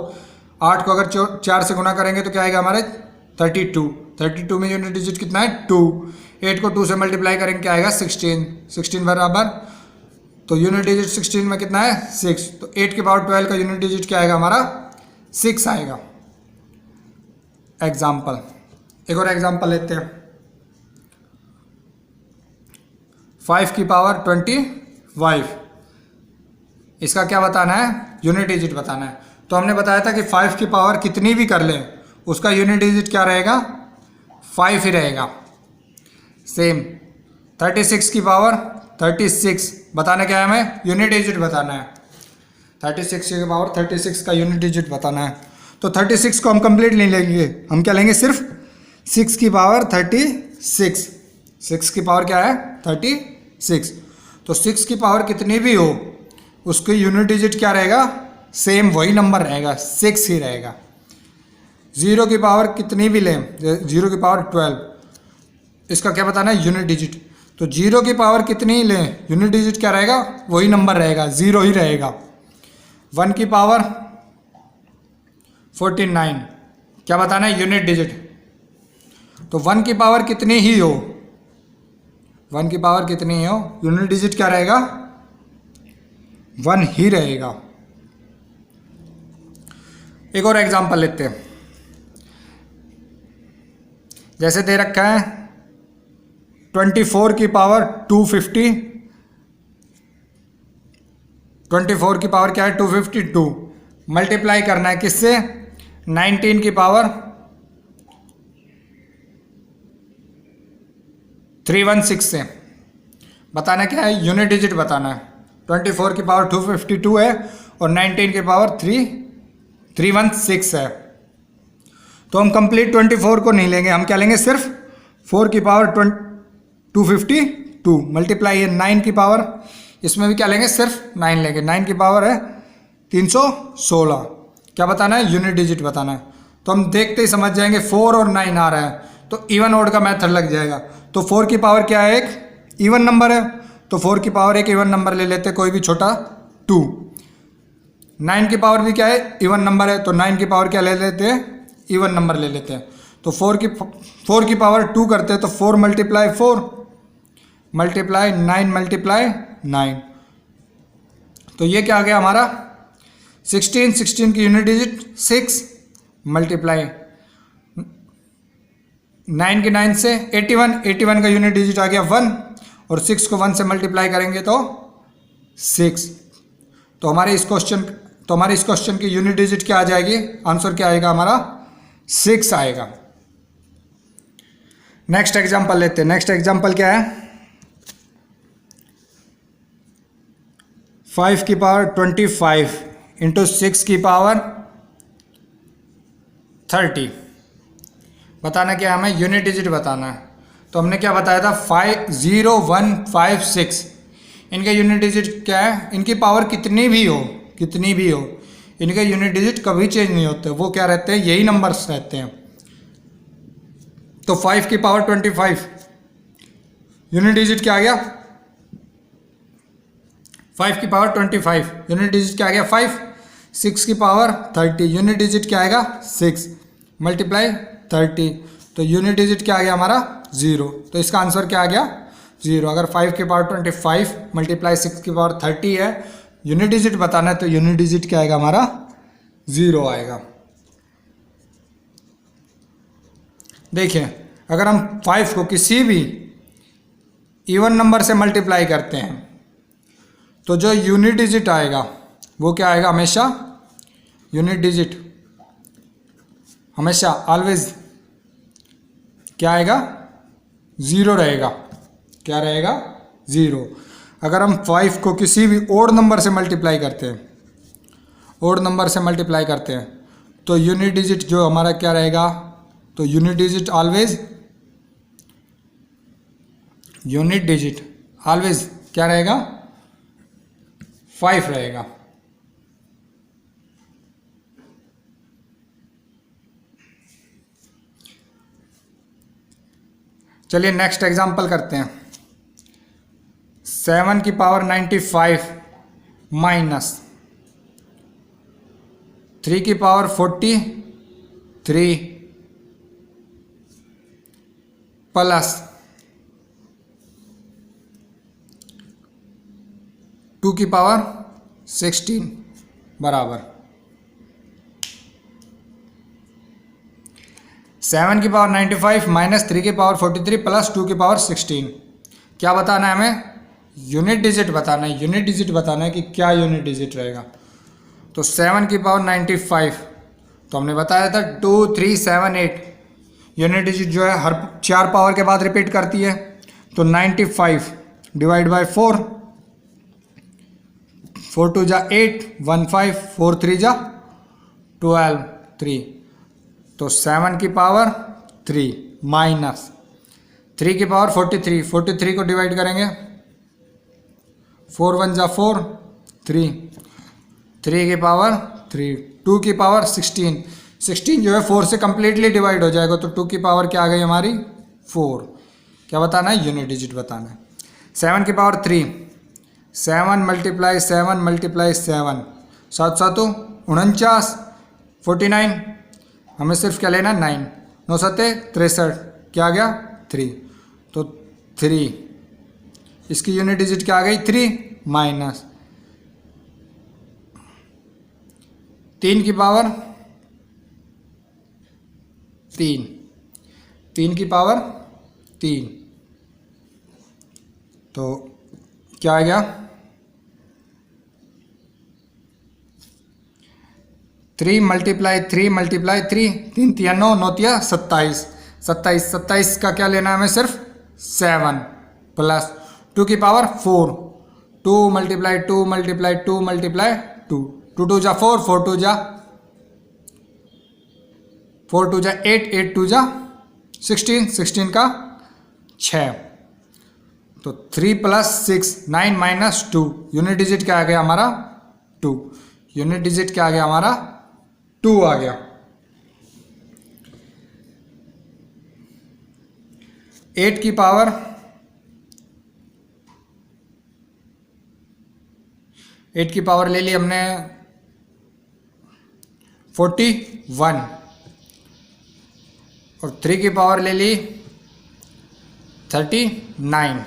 8 को अगर 4 से गुना करेंगे तो क्या आएगा हमारे? 32, 32 में यूनिट डिजिट कितना है? 2। 8 को 2 से मल्टीप्लाई करेंगे क्या आएगा? 16, 16 बराबर, तो यूनिट डिजिट 16 में कितना है? 6। तो 8 की पावर 12 का यूनिट डिजिट क्या आएगा हमारा? 6 आएगा। एग्जाम्पल, एक और एग्जाम्पल लेते हैं। 5 की पावर 25, इसका क्या बताना है? यूनिट डिजिट बताना है। तो हमने बताया था कि 5 की पावर कितनी भी कर लें उसका यूनिट डिजिट क्या रहेगा? 5 ही रहेगा। सेम 36 की पावर 36 बताना क्या है हमें? यूनिट डिजिट बताना है। 36 की पावर 36 का यूनिट डिजिट बताना है। तो 36 को हम कंप्लीट नहीं लेंगे, हम क्या लेंगे? सिर्फ 6 की पावर 36। 6 की पावर क्या है? 36। तो 6 की पावर कितनी भी हो उसकी यूनिट डिजिट क्या रहेगा? सेम वही नंबर रहेगा, 6 ही रहेगा। 0 की पावर कितनी भी लें, 0 की पावर 12, इसका क्या बताना है? Unit digit. तो 0 की पावर कितनी ही लें यूनिट डिजिट क्या रहेगा? वही नंबर रहेगा, 0 ही रहेगा। 1 की पावर 49 क्या बताना है? Unit digit. तो 1 की पावर कितनी ही हो, 1 की पावर कितनी ही हो, यूनिट डिजिट क्या रहेगा? 1 ही रहेगा। एक और एग्जांपल लेते हैं। जैसे दे रखा है 24 की पावर 250, 24 की पावर क्या है? 252 मल्टीप्लाई करना है किससे? 19 की पावर 316 से। बताना क्या है? यूनिट डिजिट बताना है। 24 की पावर 252 है और 19 की पावर 316 है। तो हम कंप्लीट 24 को नहीं लेंगे, हम क्या लेंगे? सिर्फ 4 की पावर 252 मल्टीप्लाई है 9 की पावर, इसमें भी क्या लेंगे? सिर्फ 9 लेंगे। 9 की पावर है 316। क्या बताना है? यूनिट डिजिट बताना है। तो हम देखते ही समझ जाएंगे 4 और 9 आ रहा है तो इवन ऑड का मेथड लग जाएगा। तो 4 की पावर क्या है? एक इवन नंबर है, तो 4 की पावर एक इवन नंबर ले लेते, कोई भी छोटा 2। 9 की पावर भी क्या है? इवन नंबर है, तो 9 की पावर क्या ले लेते हैं? इवन नंबर ले लेते हैं। तो 4 की पावर 2 करते हैं, तो 4 मल्टीप्लाई 4 मल्टीप्लाई 9 मल्टीप्लाई 9, तो ये क्या आ गया हमारा? 16। 16 की यूनिट डिजिट 6 मल्टीप्लाई 9 की 9 से 81, 81 का यूनिट डिजिट आ गया 1 और 6 को 1 से मल्टीप्लाई करेंगे तो 6। तो हमारे इस क्वेश्चन की यूनिट डिजिट क्या आ जाएगी, आंसर क्या आएगा हमारा 6 आएगा। नेक्स्ट एग्जांपल लेते हैं। नेक्स्ट एग्जांपल क्या है, 5 की पावर 25 इंटू 6 की पावर 30। बताना क्या है, हमें यूनिट डिजिट बताना है। तो हमने क्या बताया था, 5 0 1 5 6, इनके यूनिट डिजिट क्या है, इनकी पावर कितनी भी हो इनके यूनिट डिजिट कभी चेंज नहीं होते, वो क्या रहते हैं, यही नंबर्स रहते हैं। तो 5 की पावर 25 यूनिट डिजिट क्या आ गया, 5 की पावर 25 यूनिट डिजिट क्या आ गया 5। 6 की पावर 30 यूनिट डिजिट क्या आएगा 6 मल्टीप्लाई 30, तो यूनिट डिजिट क्या आ गया हमारा 0। तो इसका आंसर क्या आ गया 0। अगर 5 की पावर 25 मल्टीप्लाई 6 की पावर 30 है, यूनिट डिजिट बताना है, तो यूनिट डिजिट क्या आएगा हमारा 0 आएगा। देखिए, अगर हम 5 को किसी भी इवन नंबर से मल्टीप्लाई करते हैं तो जो यूनिट डिजिट आएगा वो क्या आएगा, हमेशा यूनिट डिजिट हमेशा ऑलवेज क्या आएगा 0 रहेगा। क्या रहेगा 0। अगर हम 5 को किसी भी ओड नंबर से मल्टीप्लाई करते हैं तो यूनिट डिजिट जो हमारा क्या रहेगा, तो यूनिट डिजिट ऑलवेज क्या रहेगा 5 रहेगा। चलिए नेक्स्ट एग्जांपल करते हैं। 7 की पावर 95 माइनस 3 की पावर 43 प्लस 2 की पावर 16 बराबर 7 की पावर 95 माइनस 3 की पावर 43 प्लस 2 की पावर 16। क्या बताना है हमें, यूनिट डिजिट बताना है। यूनिट डिजिट बताना है कि क्या यूनिट डिजिट रहेगा। तो 7 की पावर 95 तो हमने बताया था 2 3 7 8, यूनिट डिजिट जो है हर 4 पावर के बाद रिपीट करती है। तो 95 डिवाइड बाय 4, 4 2 जा 8 1 5 4 3 जा 12 3, तो 7 की पावर 3 माइनस 3 की पावर 43, 43 को डिवाइड करेंगे 4 1 जा 4 3, 3 की पावर 3, 2 की पावर 16, 16 जो है 4 से कम्प्लीटली डिवाइड हो जाएगा, तो 2 की पावर क्या आ गई हमारी 4। क्या बताना है, यूनिट डिजिट बताना है। 7 की पावर 3, 7 मल्टीप्लाई 7 मल्टीप्लाई 7 7 7 49 49, हमें सिर्फ क्या लेना 9 9 7 63, क्या आ गया 3, तो 3 इसकी यूनिट डिजिट क्या आ गई 3 माइनस 3 की पावर 3, 3 की पावर 3, तो क्या आ गया 3 मल्टीप्लाई 3 मल्टीप्लाई 3, 3 3 9 9 3 27, 27 27 का क्या लेना है हमें सिर्फ 7 प्लस 2 की पावर 4, 2 मल्टीप्लाई 2 मल्टीप्लाई 2 मल्टीप्लाई 2, 2 2 जा 4 4 2 जा 4 2 जा 8 8 2 जा 16 16 का 6, तो 3 प्लस 6 9 माइनस 2, यूनिट डिजिट क्या आ गया हमारा 2। यूनिट डिजिट क्या आ गया हमारा 2 आ गया। 8 की पावर 8 की पावर ले ली हमने 41 और 3 की पावर ले ली 39।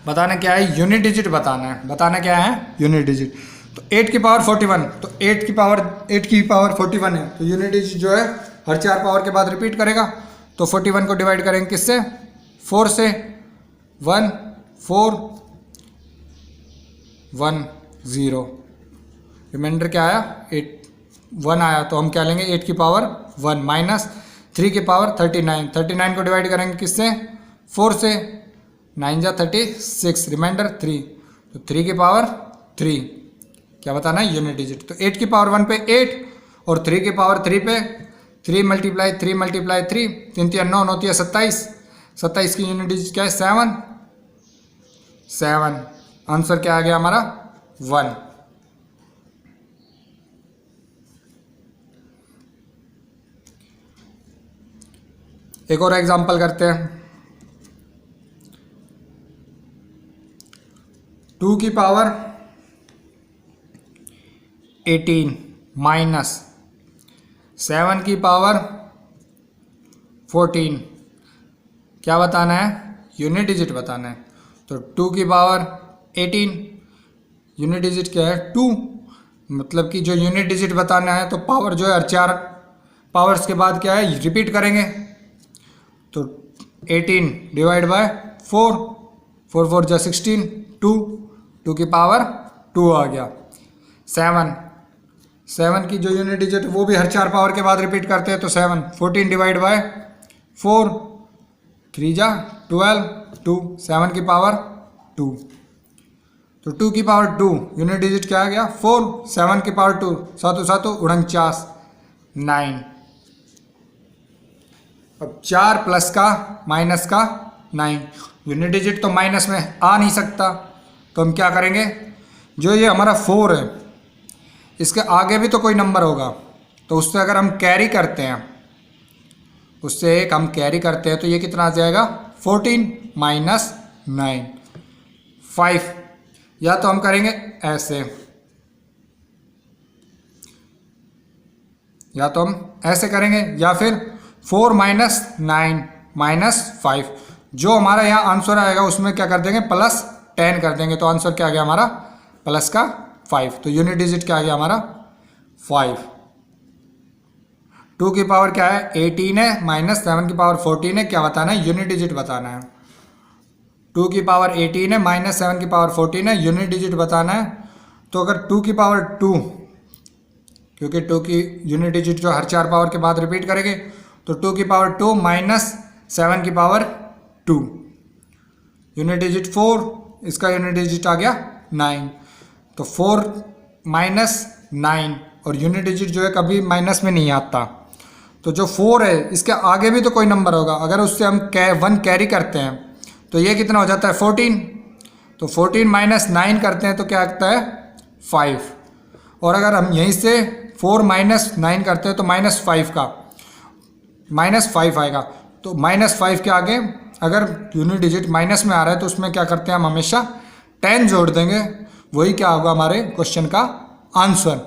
बताना क्या है, यूनिट डिजिट बताना है। बताना क्या है, यूनिट डिजिट। तो 8 की पावर 41, तो 8 की पावर 41 है, तो यूनिट डिजिट जो है हर 4 पावर के बाद रिपीट करेगा। तो 41 को डिवाइड करेंगे किससे 4 से, 1 4 1 0। रिमाइंडर क्या आया 8 1 आया, तो हम क्या लेंगे 8 की पावर 1 माइनस 3 की पावर 39। 39 को डिवाइड करेंगे किससे 4 से, 9 जा 36, रिमाइंडर 3, तो 3 की पावर 3 क्या बताना है यूनिट डिजिट। तो 8 की पावर 1 पे 8 और 3 की पावर 3 पे 3 मल्टीप्लाई 3 मल्टीप्लाई 3, 3 3 9 होती है 27, 27 की यूनिट डिजिट क्या है 7, 7। आंसर क्या आ गया हमारा 1। एक और एग्जांपल करते हैं। 2 की पावर 18 माइनस 7 की पावर 14 क्या बताना है यूनिट डिजिट बताना है। तो 2 की पावर 18 यूनिट डिजिट क्या है 2, मतलब कि जो यूनिट डिजिट बताना है तो पावर जो है 4 पावर्स के बाद क्या है रिपीट करेंगे। तो 18 डिवाइड बाय 4, 4 4 जा 16, 2 की पावर 2 आ गया। 7 की जो यूनिट डिजिट वो भी हर 4 पावर के बाद रिपीट करते हैं, तो 7 14 डिवाइड बाय 4, 3 जा 12, 2 7 की पावर 2, तो 2 की पावर 2 यूनिट डिजिट क्या आ गया 4, 7 की पावर 2 सातों सातों 49, 9। अब 4 प्लस का माइनस का 9, यूनिट डिजिट तो माइनस में आ नहीं सकता, तो हम क्या करेंगे जो ये हमारा 4 है इसके आगे भी तो कोई नंबर होगा, तो उससे अगर हम कैरी करते हैं उससे एक हम कैरी करते हैं तो ये कितना आ जाएगा 14 माइनस 9 5। या तो हम करेंगे ऐसे, या तो हम ऐसे करेंगे या फिर 4 माइनस 9 माइनस 5, जो हमारा यहाँ आंसर आएगा उसमें क्या कर देंगे प्लस 10 कर देंगे, तो आंसर क्या आ गया हमारा प्लस का 5। तो यूनिट डिजिट क्या आ गया हमारा 5। 2 की पावर क्या है 18 है माइनस 7 की पावर 14 है, क्या बताना है यूनिट डिजिट बताना है। 2 की पावर 18 है माइनस 7 की पावर 14 है, यूनिट डिजिट बताना है। तो अगर 2 की पावर 2, क्योंकि 2 की यूनिट डिजिट जो हर 4 पावर के बाद रिपीट करेंगे, तो 2 की पावर 2 माइनस 7 की पावर 2, यूनिट डिजिट 4, इसका यूनिट डिजिट आ गया 9। तो 4 माइनस 9 और यूनिट डिजिट जो है कभी माइनस में नहीं आता, तो जो 4 है इसके आगे भी तो कोई नंबर होगा, अगर उससे हम 1 कैरी करते हैं तो ये कितना हो जाता है 14, तो 14 माइनस 9 करते हैं तो क्या आता है 5, और अगर हम यहीं से 4 माइनस 9 करते हैं तो माइनस 5 का माइनस 5 आएगा। तो माइनस 5 के आगे अगर यूनिट डिजिट माइनस में आ रहा है तो उसमें क्या करते हैं हम हमेशा 10 जोड़ देंगे, वही क्या होगा हमारे क्वेश्चन का आंसर।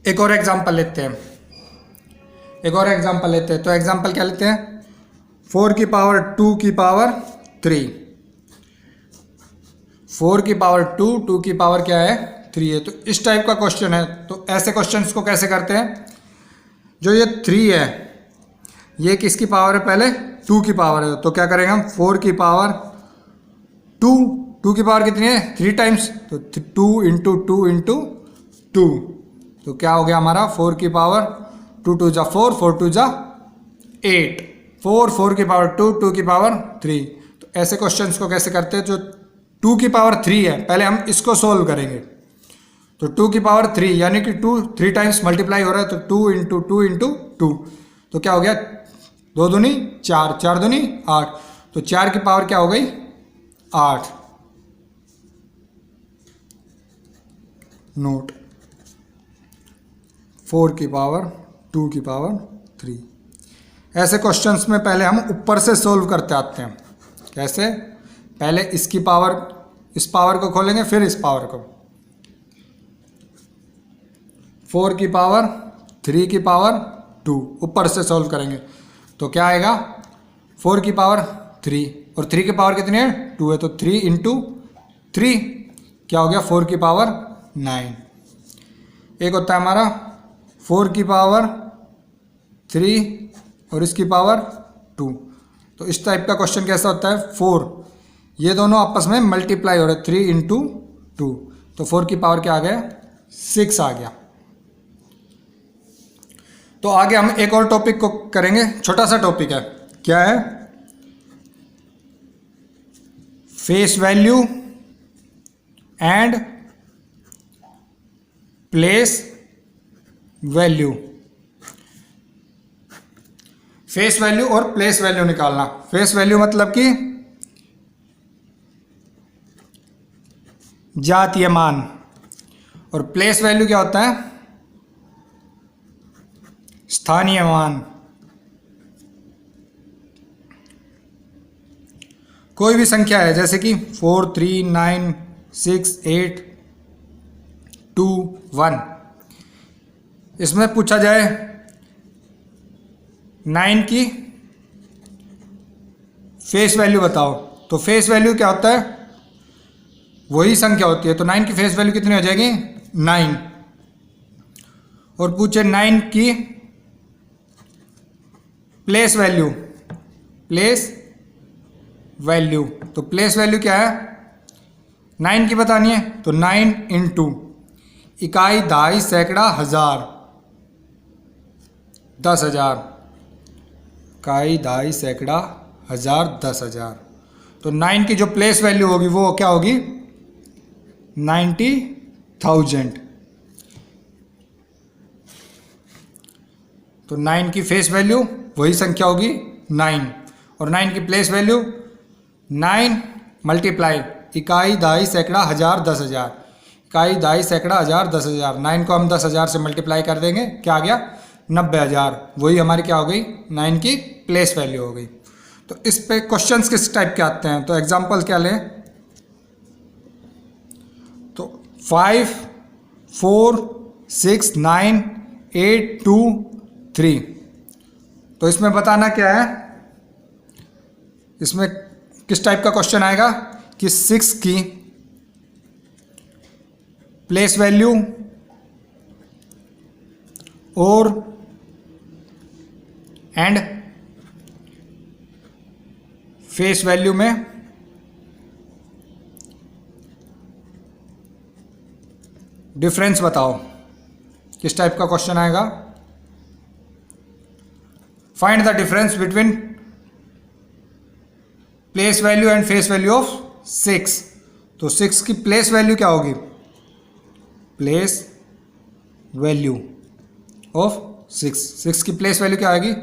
एक और एग्जांपल लेते हैं, तो एग्जांपल क्या लेते हैं 4 की पावर 2 की पावर 3, 4 की पावर 2, 2 की पावर क्या है 3 है। तो इस टाइप का क्वेश्चन है, तो ऐसे क्वेश्चंस को कैसे करते हैं, जो ये 3 है ये किसकी पावर है पहले 2 की पावर है, तो क्या करेंगे हम 4 की पावर 2, 2 की पावर कितनी है 3 टाइम्स, तो 2 इंटू 2 इंटू 2, तो क्या हो गया हमारा 4 की पावर 2 2 जा 4, 4 2 जा 8, 4 की पावर 2, 2 की पावर 3। तो ऐसे क्वेश्चंस को कैसे करते हैं, जो 2 की पावर 3 है पहले हम इसको सोल्व करेंगे, तो 2 की पावर 3 यानी कि 2 3 टाइम्स मल्टीप्लाई हो रहा है, तो 2 इंटू 2 इंटू 2, तो क्या हो गया 2 दूनी 4, 4 दूनी 8, तो 4 की पावर क्या हो गई 8। नोट 4 की पावर 2 की पावर 3। ऐसे क्वेश्चंस में पहले हम ऊपर से सोल्व करते आते हैं। कैसे, पहले इसकी पावर इस पावर को खोलेंगे फिर इस पावर को, 4 की पावर 3 की पावर 2 ऊपर से सोल्व करेंगे, तो क्या आएगा 4 की पावर 3 और 3 की पावर कितनी है 2 है, तो 3 इंटू 3 क्या हो गया 4 की पावर 9। एक होता है हमारा 4 की पावर 3 और इसकी पावर 2, तो इस टाइप का क्वेश्चन कैसा होता है 4 ये दोनों आपस में मल्टीप्लाई हो रहे, 3 इंटू 2, तो 4 की पावर क्या आ गया, 6 आ गया। तो आगे हम एक और टॉपिक को करेंगे, छोटा सा टॉपिक है, क्या है, face value and place value. Face value और प्लेस वैल्यू निकालना। फेस वैल्यू मतलब कि जातीय मान, और प्लेस वैल्यू क्या होता है, स्थानीय मान। कोई भी संख्या है जैसे कि 4, 3, 9, 6, 8, 2, 1, इसमें पूछा जाए 9 की फेस वैल्यू बताओ, तो फेस वैल्यू क्या होता है, वही संख्या होती है, तो 9 की फेस वैल्यू कितनी हो जाएगी, 9। और पूछे 9 की प्लेस वैल्यू, प्लेस वैल्यू, तो प्लेस वैल्यू क्या है, 9 की बतानी है, तो 9 इंटू इकाई, दहाई, सैकड़ा, हजार, 10,000, इकाई, दहाई, सैकड़ा, हजार, 10,000। तो 9 की जो प्लेस वैल्यू होगी वो क्या होगी, 90,000। तो 9 की फेस वैल्यू वही संख्या होगी 9, और 9 की प्लेस वैल्यू 9 मल्टीप्लाई इकाई, दहाई, सैकड़ा, हजार, 10,000, इकाई, दहाई, सैकड़ा, हजार, 10,000। 9 को हम 10,000 से मल्टीप्लाई कर देंगे, क्या आ गया, 90,000। वही हमारी क्या हो गई, 9 की प्लेस वैल्यू हो गई। तो इस पे क्वेश्चंस किस टाइप के आते हैं, तो एग्जांपल क्या लें, तो 5, 4, 6, 9, 8, 2, 3, तो इसमें बताना क्या है, इसमें किस टाइप का क्वेश्चन आएगा कि 6 की प्लेस वैल्यू और एंड फेस वैल्यू में डिफरेंस बताओ, किस टाइप का क्वेश्चन आएगा, find the difference between place value and face value of 6। तो 6 की प्लेस वैल्यू क्या होगी, प्लेस वैल्यू ऑफ 6 की प्लेस वैल्यू क्या आएगी,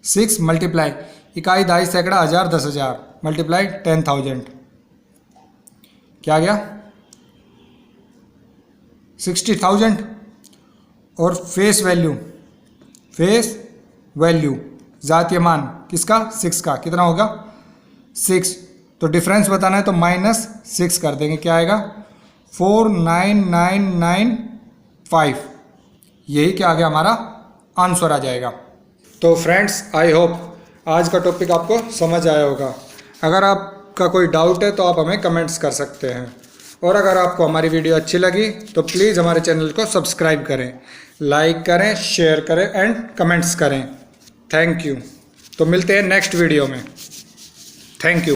6 मल्टीप्लाई इकाई, दहाई, सैकड़ा, हजार, 10,000 मल्टीप्लाई 10,000, क्या आ गया, 60,000। और फेस वैल्यू जातीय मान किसका, 6 का, कितना होगा, 6। तो डिफरेंस बताना है तो -6 कर देंगे, क्या आएगा, 49995। यही क्या आ गया, हमारा आंसर आ जाएगा। तो फ्रेंड्स, आई होप आज का टॉपिक आपको समझ आया होगा। अगर आपका कोई डाउट है तो आप हमें कमेंट्स कर सकते हैं, और अगर आपको हमारी वीडियो अच्छी लगी तो प्लीज़ हमारे चैनल को सब्सक्राइब करें, लाइक करें, शेयर करें एंड कमेंट्स करें। Thank you. तो मिलते हैं नेक्स्ट वीडियो में। Thank you.